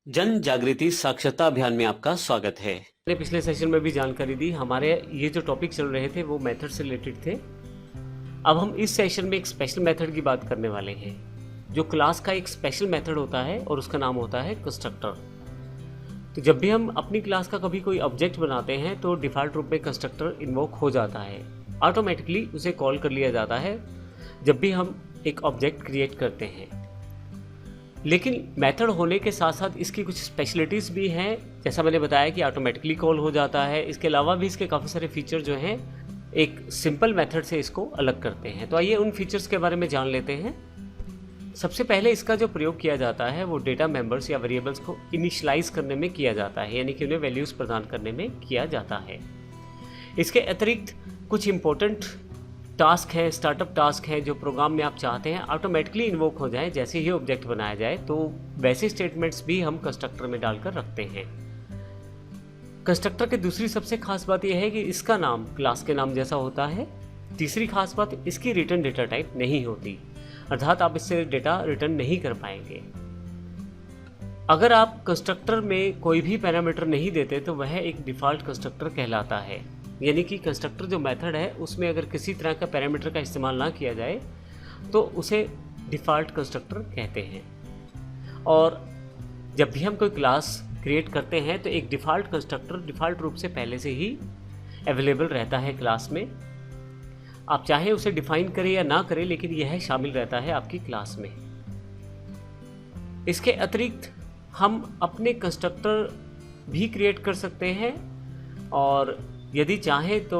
जन जागृति साक्षरता अभियान में आपका स्वागत है। मैंने पिछले सेशन में भी जानकारी दी। हमारे ये जो टॉपिक चल रहे थे वो मेथड से रिलेटेड थे। अब हम इस सेशन में एक स्पेशल मेथड की बात करने वाले हैं, जो क्लास का एक स्पेशल मेथड होता है और उसका नाम होता है कंस्ट्रक्टर। तो जब भी हम अपनी क्लास का कभी कोई ऑब्जेक्ट बनाते हैं तो डिफ़ॉल्ट रूप में कंस्ट्रक्टर इन्वोक हो जाता है, ऑटोमेटिकली उसे कॉल कर लिया जाता है जब भी हम एक ऑब्जेक्ट क्रिएट करते हैं। लेकिन मेथड होने के साथ साथ इसकी कुछ स्पेशलिटीज़ भी हैं। जैसा मैंने बताया कि ऑटोमेटिकली कॉल हो जाता है। इसके अलावा भी इसके काफ़ी सारे फीचर जो हैं एक सिंपल मेथड से इसको अलग करते हैं। तो आइए उन फीचर्स के बारे में जान लेते हैं। सबसे पहले इसका जो प्रयोग किया जाता है वो डेटा मेंबर्स या वेरिएबल्स को इनिशियलाइज करने में किया जाता है, यानी कि उन्हें वैल्यूज़ प्रदान करने में किया जाता है। इसके अतिरिक्त कुछ इंपॉर्टेंट टास्क है, स्टार्टअप टास्क है, जो प्रोग्राम में आप चाहते हैं ऑटोमेटिकली इन्वोक हो जाए जैसे ही ऑब्जेक्ट बनाया जाए, तो वैसे स्टेटमेंट्स भी हम कंस्ट्रक्टर में डालकर रखते हैं। कंस्ट्रक्टर की दूसरी सबसे खास बात यह है कि इसका नाम क्लास के नाम जैसा होता है। तीसरी खास बात, इसकी रिटर्न डेटा टाइप नहीं होती, अर्थात आप इससे डेटा रिटर्न नहीं कर पाएंगे। अगर आप कंस्ट्रक्टर में कोई भी पैरामीटर नहीं देते तो वह एक डिफ़ॉल्ट कंस्ट्रक्टर कहलाता है, यानी कि कंस्ट्रक्टर जो मेथड है उसमें अगर किसी तरह का पैरामीटर का इस्तेमाल ना किया जाए तो उसे डिफ़ॉल्ट कंस्ट्रक्टर कहते हैं। और जब भी हम कोई क्लास क्रिएट करते हैं तो एक डिफ़ॉल्ट कंस्ट्रक्टर डिफ़ॉल्ट रूप से पहले से ही अवेलेबल रहता है क्लास में। आप चाहे उसे डिफ़ाइन करें या ना करें, लेकिन यह शामिल रहता है आपकी क्लास में। इसके अतिरिक्त हम अपने कंस्ट्रक्टर भी क्रिएट कर सकते हैं, और यदि चाहें तो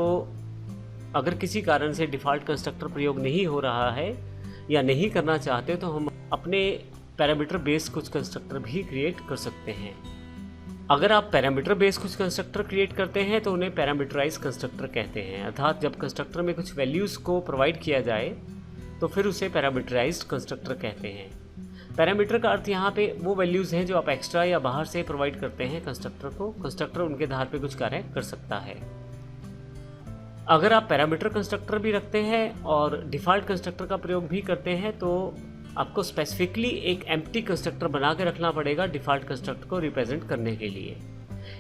अगर किसी कारण से डिफ़ॉल्ट कंस्ट्रक्टर प्रयोग नहीं हो रहा है या नहीं करना चाहते तो हम अपने पैरामीटर बेस्ड कुछ कंस्ट्रक्टर भी क्रिएट कर सकते हैं। अगर आप पैरामीटर बेस्ड कुछ कंस्ट्रक्टर क्रिएट करते हैं तो उन्हें पैरामीटराइज कंस्ट्रक्टर कहते हैं, अर्थात जब कंस्ट्रक्टर में कुछ वैल्यूज़ को प्रोवाइड किया जाए तो फिर उसे पैरामीटराइज्ड कंस्ट्रक्टर कहते हैं। पैरामीटर का अर्थ यहाँ पे वो वैल्यूज़ हैं जो आप एक्स्ट्रा या बाहर से प्रोवाइड करते हैं कंस्ट्रक्टर को। कंस्ट्रक्टर उनके आधार पे कुछ कार्य कर सकता है। अगर आप पैरामीटर कंस्ट्रक्टर भी रखते हैं और डिफ़ॉल्ट कंस्ट्रक्टर का प्रयोग भी करते हैं तो आपको स्पेसिफिकली एक एम्प्टी कंस्ट्रक्टर बना के रखना पड़ेगा डिफ़ॉल्ट कंस्ट्रक्टर को रिप्रेजेंट करने के लिए।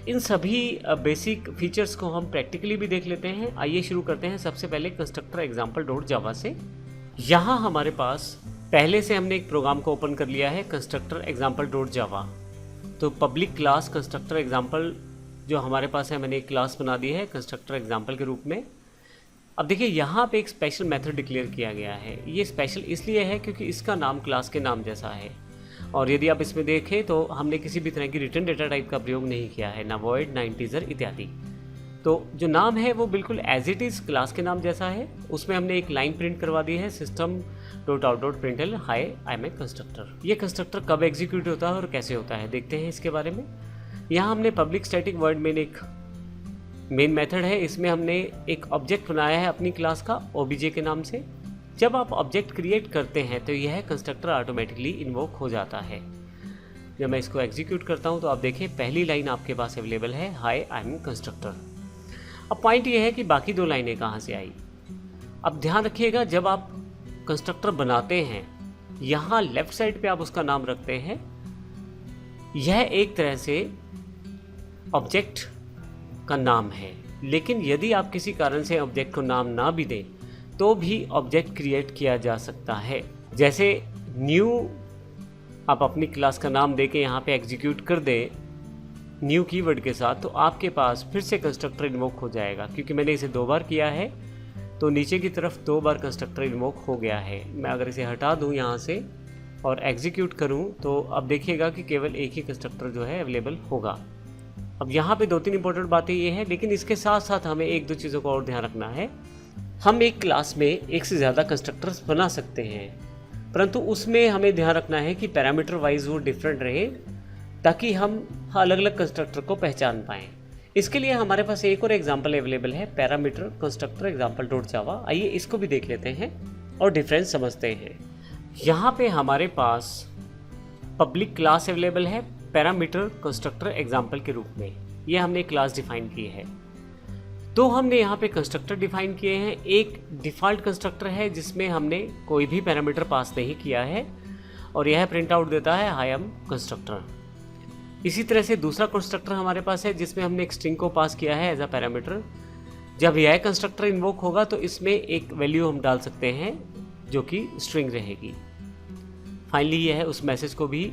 इन सभी बेसिक फीचर्स को हम प्रैक्टिकली भी देख लेते हैं। आइए शुरू करते हैं सबसे पहले कंस्ट्रक्टर एग्जाम्पल डॉट जावा से। यहाँ हमारे पास पहले से हमने एक प्रोग्राम को ओपन कर लिया है, कंस्ट्रक्टर एग्जाम्पल डॉट जावा। तो पब्लिक क्लास कंस्ट्रक्टर एग्जाम्पल जो हमारे पास है, मैंने एक क्लास बना दी है कंस्ट्रक्टर एग्जाम्पल के रूप में। अब देखिए यहाँ पे एक स्पेशल मेथड डिक्लेयर किया गया है। ये स्पेशल इसलिए है क्योंकि इसका नाम क्लास के नाम जैसा है, और यदि आप इसमें देखें तो हमने किसी भी तरह की रिटर्न डेटा टाइप का प्रयोग नहीं किया है, ना वॉइड ना इंटीजर इत्यादि। तो जो नाम है वो बिल्कुल एज इट इज़ क्लास के नाम जैसा है। उसमें हमने एक लाइन प्रिंट करवा दी है, system dot out dot println hi I am a constructor. ये कंस्ट्रक्टर कब एग्जीक्यूट होता है और कैसे होता है देखते हैं इसके बारे में। यहाँ हमने पब्लिक स्टैटिक वर्ड मेन एक मेन मेथड है, इसमें हमने एक ऑब्जेक्ट बनाया है अपनी क्लास का ओबीजे के नाम से। जब आप ऑब्जेक्ट क्रिएट करते हैं तो यह कंस्ट्रक्टर ऑटोमेटिकली इन्वोक हो जाता है। जब मैं इसको एग्जीक्यूट करता हूँ तो आप देखें पहली लाइन आपके पास अवेलेबल है, हाई आई एम कंस्ट्रक्टर। अब पॉइंट ये है कि बाकी दो लाइनें कहाँ से आई। अब ध्यान रखिएगा, जब आप कंस्ट्रक्टर बनाते हैं यहाँ लेफ्ट साइड पे आप उसका नाम रखते हैं। यह एक तरह से ऑब्जेक्ट का नाम है, लेकिन यदि आप किसी कारण से ऑब्जेक्ट को नाम ना भी दें तो भी ऑब्जेक्ट क्रिएट किया जा सकता है। जैसे न्यू आप अपनी क्लास का नाम दे के यहाँ पे एग्जीक्यूट कर दें न्यू कीवर्ड के साथ, तो आपके पास फिर से कंस्ट्रक्टर इन्वोक हो जाएगा। क्योंकि मैंने इसे 2 बार किया है तो नीचे की तरफ 2 बार कंस्ट्रक्टर इन्वोक हो गया है। मैं अगर इसे हटा दूँ यहाँ से और एग्जीक्यूट करूँ तो अब देखिएगा कि केवल एक ही कंस्ट्रक्टर जो है अवेलेबल होगा। अब यहाँ पे 2-3 इंपॉर्टेंट बातें ये हैं, लेकिन इसके साथ साथ हमें 1-2 चीज़ों का और ध्यान रखना है। हम एक क्लास में एक से ज़्यादा कंस्ट्रक्टर्स बना सकते हैं, परंतु उसमें हमें ध्यान रखना है कि पैरामीटर वाइज वो डिफरेंट रहे, ताकि हम अलग अलग कंस्ट्रक्टर को पहचान पाएँ। इसके लिए हमारे पास एक और एग्जाम्पल अवेलेबल है, पैरामीटर कंस्ट्रक्टर एग्जाम्पल डॉट जावा। आइए इसको भी देख लेते हैं और डिफरेंस समझते हैं। यहाँ पे हमारे पास पब्लिक क्लास अवेलेबल है पैरामीटर कंस्ट्रक्टर एग्जाम्पल के रूप में। ये हमने क्लास डिफाइन की है। तो हमने यहाँ पे कंस्ट्रक्टर डिफाइन किए हैं। एक डिफ़ॉल्ट कंस्ट्रक्टर है जिसमें हमने कोई भी पैरामीटर पास नहीं किया है और यह प्रिंट आउट देता है आई एम कंस्ट्रक्टर। इसी तरह से दूसरा कंस्ट्रक्टर हमारे पास है जिसमें हमने एक स्ट्रिंग को पास किया है एज अ पैरामीटर। जब यह कंस्ट्रक्टर इन्वोक होगा तो इसमें एक वैल्यू हम डाल सकते हैं जो कि स्ट्रिंग रहेगी। फाइनली यह उस मैसेज को भी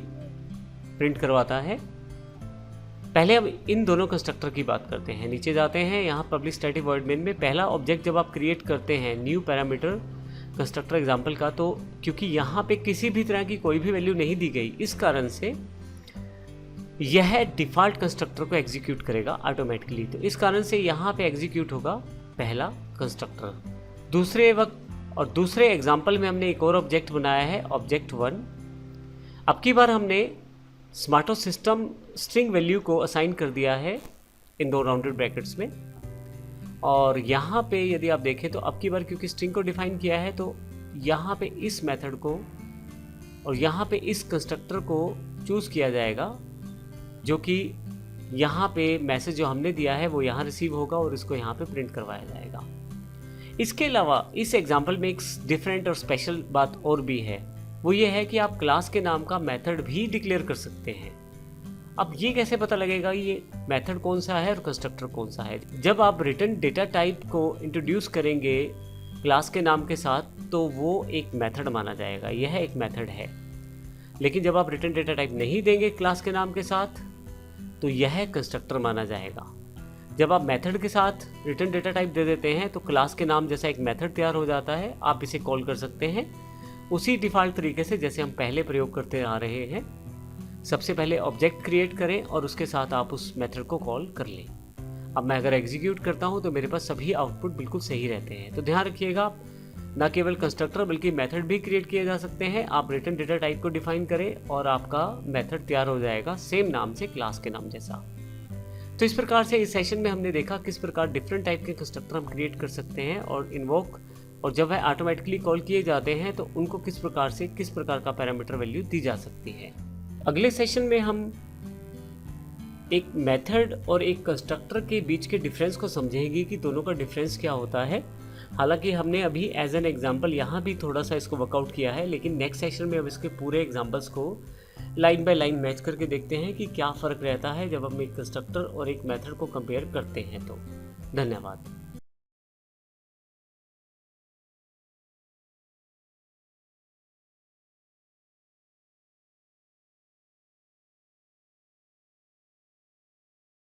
प्रिंट करवाता है। पहले अब इन दोनों कंस्ट्रक्टर की बात करते हैं। नीचे जाते हैं, यहाँ पब्लिक स्टैटिक वॉइड मेन में पहला ऑब्जेक्ट जब आप क्रिएट करते हैं न्यू पैरामीटर कंस्ट्रक्टर एग्जाम्पल का, तो क्योंकि यहाँ पे किसी भी तरह की कोई भी वैल्यू नहीं दी गई, इस कारण से यह डिफ़ॉल्ट कंस्ट्रक्टर को एग्जीक्यूट करेगा ऑटोमेटिकली। तो इस कारण से यहाँ पे एग्जीक्यूट होगा पहला कंस्ट्रक्टर। दूसरे एग्जाम्पल में हमने एक और ऑब्जेक्ट बनाया है, ऑब्जेक्ट 1। अब की बार हमने स्मार्टो सिस्टम स्ट्रिंग वैल्यू को असाइन कर दिया है इन 2 राउंडेड ब्रैकेट्स में। और यहाँ पे यदि आप देखें तो अब की बार क्योंकि स्ट्रिंग को डिफाइन किया है, तो यहाँ पे इस मेथड को और यहाँ पे इस कंस्ट्रक्टर को चूज़ किया जाएगा, जो कि यहाँ पे मैसेज जो हमने दिया है वो यहाँ रिसीव होगा और इसको यहाँ पे प्रिंट करवाया जाएगा। इसके अलावा इस एग्जाम्पल में एक डिफरेंट और स्पेशल बात और भी है, वो ये है कि आप क्लास के नाम का मेथड भी डिक्लेयर कर सकते हैं। अब ये कैसे पता लगेगा ये मेथड कौन सा है और कंस्ट्रक्टर कौन सा है? जब आप रिटर्न डेटा टाइप को इंट्रोड्यूस करेंगे क्लास के नाम के साथ, तो वो एक मेथड माना जाएगा, यह एक मेथड है। लेकिन जब आप रिटर्न डेटा टाइप नहीं देंगे क्लास के नाम के साथ, तो यह कंस्ट्रक्टर माना जाएगा। जब आप मेथड के साथ रिटर्न डेटा टाइप दे देते हैं तो क्लास के नाम जैसा एक मेथड तैयार हो जाता है, आप इसे कॉल कर सकते हैं उसी डिफ़ॉल्ट तरीके से जैसे हम पहले प्रयोग करते आ रहे हैं। सबसे पहले ऑब्जेक्ट क्रिएट करें और उसके साथ आप उस मेथड को कॉल कर लें। अब मैं अगर एग्जीक्यूट करता हूं तो मेरे पास सभी आउटपुट बिल्कुल सही रहते हैं। तो ध्यान रखिएगा, न केवल कंस्ट्रक्टर बल्कि मेथड भी क्रिएट किए जा सकते हैं। आप रिटर्न डेटा टाइप को डिफाइन करें और आपका मेथड तैयार हो जाएगा सेम नाम से, क्लास के नाम जैसा। तो इस प्रकार से इस सेशन में हमने देखा किस प्रकार डिफरेंट टाइप के कंस्ट्रक्टर हम क्रिएट कर सकते हैं और इन्वोक, और जब वह ऑटोमेटिकली कॉल किए जाते हैं तो उनको किस प्रकार का पैरामीटर वैल्यू दी जा सकती है। अगले सेशन में हम एक मेथड और एक कंस्ट्रक्टर के बीच के डिफरेंस को समझेंगे कि दोनों का डिफरेंस क्या होता है। हालांकि हमने अभी एज एन एग्जांपल यहाँ भी थोड़ा सा इसको वर्कआउट किया है, लेकिन नेक्स्ट सेशन में अब इसके पूरे एग्जांपल्स को लाइन बाय लाइन मैच करके देखते हैं कि क्या फ़र्क रहता है जब हम एक कंस्ट्रक्टर और एक मेथड को कंपेयर करते हैं। तो धन्यवाद।